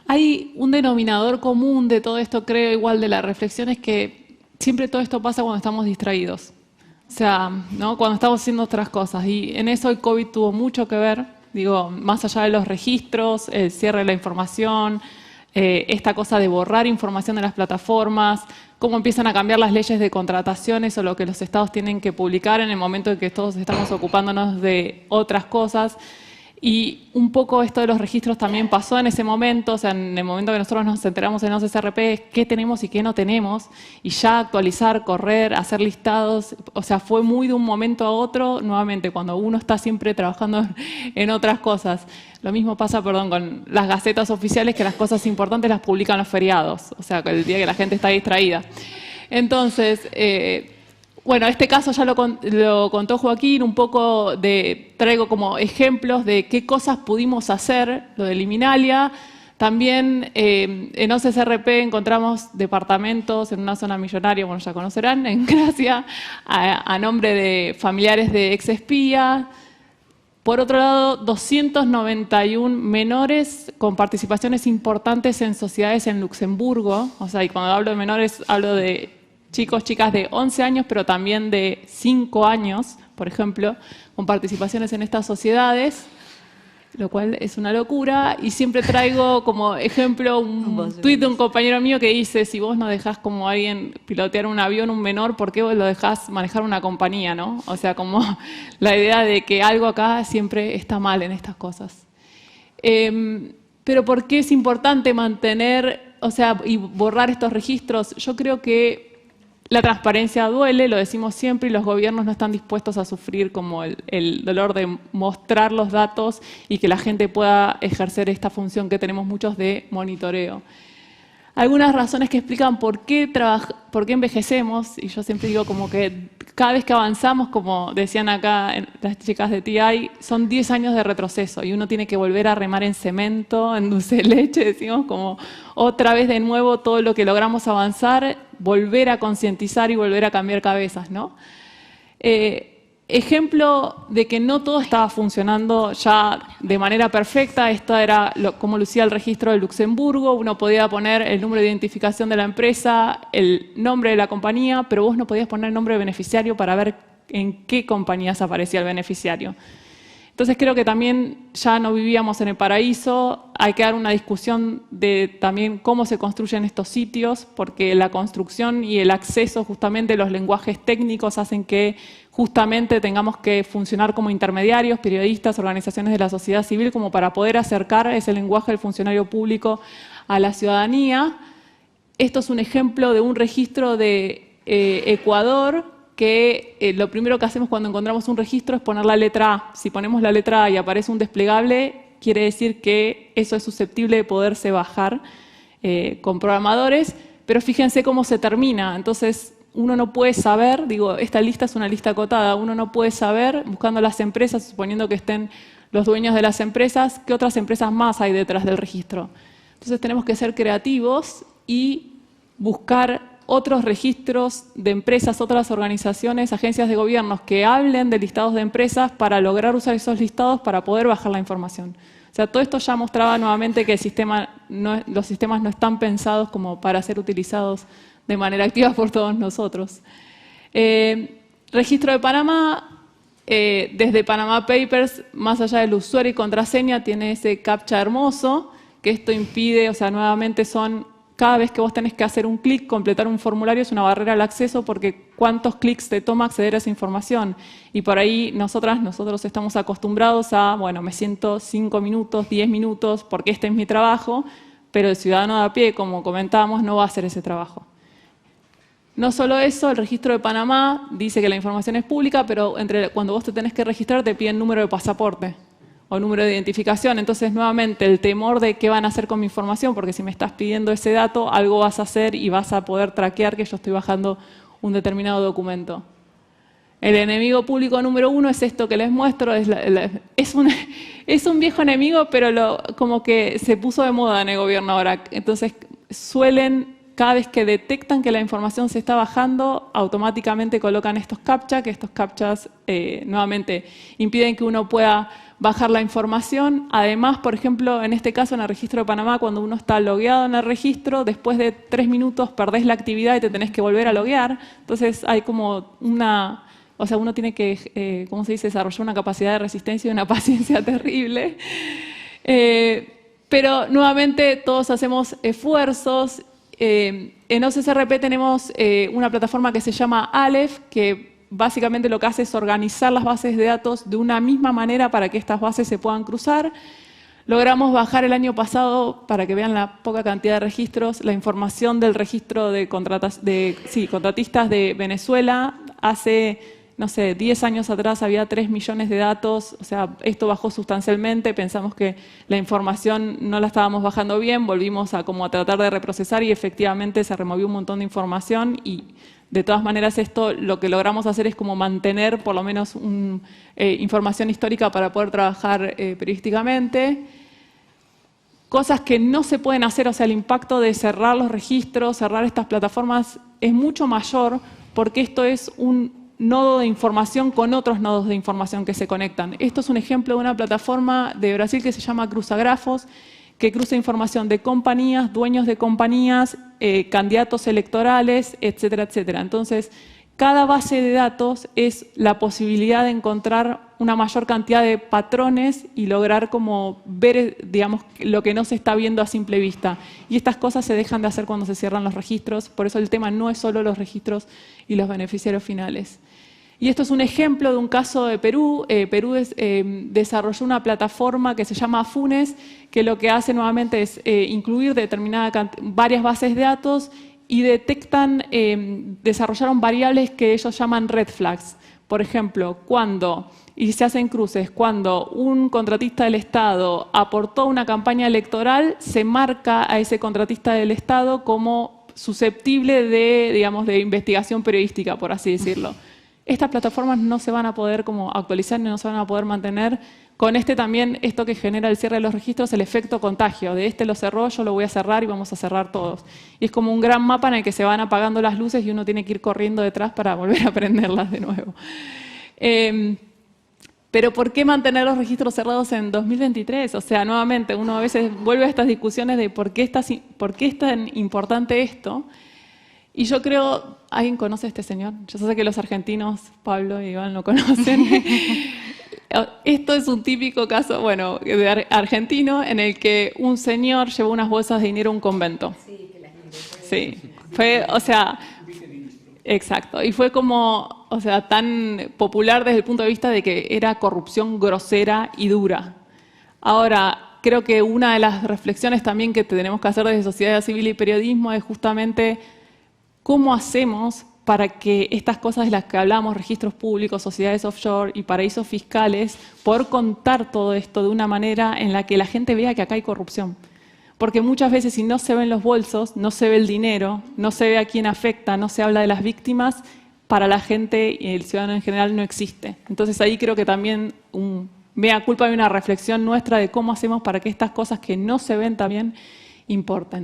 Hay un denominador común de todo esto, creo, igual de la reflexión, es que siempre todo esto pasa cuando estamos distraídos. O sea, ¿no? Cuando estamos haciendo otras cosas. Y en eso el COVID tuvo mucho que ver, digo, más allá de los registros, el cierre de la información, esta cosa de borrar información de las plataformas, cómo empiezan a cambiar las leyes de contrataciones o lo que los estados tienen que publicar en el momento en que todos estamos ocupándonos de otras cosas. Y un poco esto de los registros también pasó en ese momento, o sea, en el momento que nosotros nos enteramos en OCCRP, qué tenemos y qué no tenemos, y ya actualizar, correr, hacer listados, o sea, fue muy de un momento a otro, nuevamente, cuando uno está siempre trabajando en otras cosas. Lo mismo pasa, perdón, con las gacetas oficiales, que las cosas importantes las publican los feriados, o sea, el día que la gente está distraída. Entonces, bueno, este caso ya lo contó Joaquín, un poco traigo como ejemplos de qué cosas pudimos hacer, lo de Liminalia. También en OCCRP encontramos departamentos en una zona millonaria, bueno, ya conocerán, en Gracia, a nombre de familiares de exespías. Por otro lado, 291 menores con participaciones importantes en sociedades en Luxemburgo. O sea, y cuando hablo de menores, hablo de chicos, chicas de 11 años, pero también de 5 años, por ejemplo, con participaciones en estas sociedades, lo cual es una locura. Y siempre traigo como ejemplo un tuit de un compañero mío que dice, si vos no dejás como alguien pilotear un avión, un menor, ¿por qué vos lo dejás manejar una compañía, no? O sea, como la idea de que algo acá siempre está mal en estas cosas. Pero ¿por qué es importante mantener, o sea, y borrar estos registros? Yo creo que la transparencia duele, lo decimos siempre, y los gobiernos no están dispuestos a sufrir como el dolor de mostrar los datos y que la gente pueda ejercer esta función que tenemos muchos de monitoreo. Algunas razones que explican por qué envejecemos, y yo siempre digo como que cada vez que avanzamos, como decían acá las chicas de TI, son 10 años de retroceso y uno tiene que volver a remar en cemento, en dulce de leche, decimos como otra vez de nuevo todo lo que logramos avanzar, volver a concientizar y volver a cambiar cabezas, ¿no? Ejemplo de que no todo estaba funcionando ya de manera perfecta. Esto era como lucía el registro de Luxemburgo. Uno podía poner el número de identificación de la empresa, el nombre de la compañía, pero vos no podías poner el nombre de beneficiario para ver en qué compañías aparecía el beneficiario. Entonces creo que también ya no vivíamos en el paraíso. Hay que dar una discusión de también cómo se construyen estos sitios, porque la construcción y el acceso, justamente los lenguajes técnicos hacen que justamente tengamos que funcionar como intermediarios, periodistas, organizaciones de la sociedad civil, como para poder acercar ese lenguaje del funcionario público a la ciudadanía. Esto es un ejemplo de un registro de Ecuador, que lo primero que hacemos cuando encontramos un registro es poner la letra A. Si ponemos la letra A y aparece un desplegable, quiere decir que eso es susceptible de poderse bajar con programadores, pero fíjense cómo se termina. Entonces, uno no puede saber, digo, esta lista es una lista acotada, uno no puede saber, buscando las empresas, suponiendo que estén los dueños de las empresas, qué otras empresas más hay detrás del registro. Entonces, tenemos que ser creativos y buscar otros registros de empresas, otras organizaciones, agencias de gobiernos que hablen de listados de empresas para lograr usar esos listados para poder bajar la información. O sea, todo esto ya mostraba nuevamente que los sistemas no están pensados como para ser utilizados de manera activa por todos nosotros. Registro de Panamá, desde Panama Papers, más allá del usuario y contraseña, tiene ese captcha hermoso, que esto impide, o sea, nuevamente cada vez que vos tenés que hacer un clic, completar un formulario, es una barrera al acceso, porque cuántos clics te toma acceder a esa información. Y por ahí nosotros estamos acostumbrados a, bueno, me siento 5 minutos, 10 minutos, porque este es mi trabajo, pero el ciudadano de a pie, como comentábamos, no va a hacer ese trabajo. No solo eso, el registro de Panamá dice que la información es pública, pero cuando vos te tenés que registrar te piden número de pasaporte o número de identificación. Entonces, nuevamente, el temor de qué van a hacer con mi información, porque si me estás pidiendo ese dato, algo vas a hacer y vas a poder traquear que yo estoy bajando un determinado documento. El enemigo público número 1 es esto que les muestro. Es un viejo enemigo, pero como que se puso de moda en el gobierno ahora. Entonces, cada vez que detectan que la información se está bajando, automáticamente colocan estos captcha, que estos captchas nuevamente impiden que uno pueda bajar la información. Además, por ejemplo, en este caso, en el registro de Panamá, cuando uno está logueado en el registro, después de 3 minutos perdés la actividad y te tenés que volver a loguear. Entonces hay como una... O sea, uno tiene que, ¿cómo se dice?, desarrollar una capacidad de resistencia y una paciencia terrible. Pero nuevamente todos hacemos esfuerzos. En OCCRP tenemos una plataforma que se llama Aleph, que básicamente lo que hace es organizar las bases de datos de una misma manera para que estas bases se puedan cruzar. Logramos bajar el año pasado, para que vean la poca cantidad de registros, la información del registro de contratistas de Venezuela. Hace, no sé, 10 años atrás había 3 millones de datos, o sea, esto bajó sustancialmente, pensamos que la información no la estábamos bajando bien, volvimos a tratar de reprocesar y efectivamente se removió un montón de información y de todas maneras esto lo que logramos hacer es como mantener por lo menos información histórica para poder trabajar periodísticamente. Cosas que no se pueden hacer, o sea, el impacto de cerrar los registros, cerrar estas plataformas es mucho mayor porque esto es un nodo de información con otros nodos de información que se conectan. Esto es un ejemplo de una plataforma de Brasil que se llama Cruzagrafos, que cruza información de compañías, dueños de compañías, candidatos electorales, etcétera, etcétera. Entonces, cada base de datos es la posibilidad de encontrar una mayor cantidad de patrones y lograr como ver, digamos, lo que no se está viendo a simple vista. Y estas cosas se dejan de hacer cuando se cierran los registros, por eso el tema no es solo los registros y los beneficiarios finales. Y esto es un ejemplo de un caso de Perú. Perú desarrolló una plataforma que se llama Funes, que lo que hace nuevamente es incluir varias bases de datos y detectan, desarrollaron variables que ellos llaman red flags. Por ejemplo, y se hacen cruces, cuando un contratista del Estado aportó una campaña electoral, se marca a ese contratista del Estado como susceptible de investigación periodística, por así decirlo. Estas plataformas no se van a poder actualizar ni no se van a poder mantener. Con también, esto que genera el cierre de los registros, el efecto contagio. De lo cerró, yo lo voy a cerrar y vamos a cerrar todos. Y es como un gran mapa en el que se van apagando las luces y uno tiene que ir corriendo detrás para volver a prenderlas de nuevo. Pero ¿por qué mantener los registros cerrados en 2023? O sea, nuevamente, uno a veces vuelve a estas discusiones de por qué es tan importante esto. Y yo creo, ¿alguien conoce a este señor? Yo sé que los argentinos, Pablo y Iván, lo conocen. Esto es un típico caso, bueno, argentino, en el que un señor llevó unas bolsas de dinero a un convento. Sí, que las ingresó. Sí, fue, o sea, exacto. Y fue como, o sea, tan popular desde el punto de vista de que era corrupción grosera y dura. Ahora, creo que una de las reflexiones también que tenemos que hacer desde sociedad civil y periodismo es justamente ¿cómo hacemos para que estas cosas de las que hablamos, registros públicos, sociedades offshore y paraísos fiscales, poder contar todo esto de una manera en la que la gente vea que acá hay corrupción? Porque muchas veces si no se ven los bolsos, no se ve el dinero, no se ve a quién afecta, no se habla de las víctimas, para la gente y el ciudadano en general no existe. Entonces ahí creo que también mea culpa y una reflexión nuestra de cómo hacemos para que estas cosas que no se ven también importen.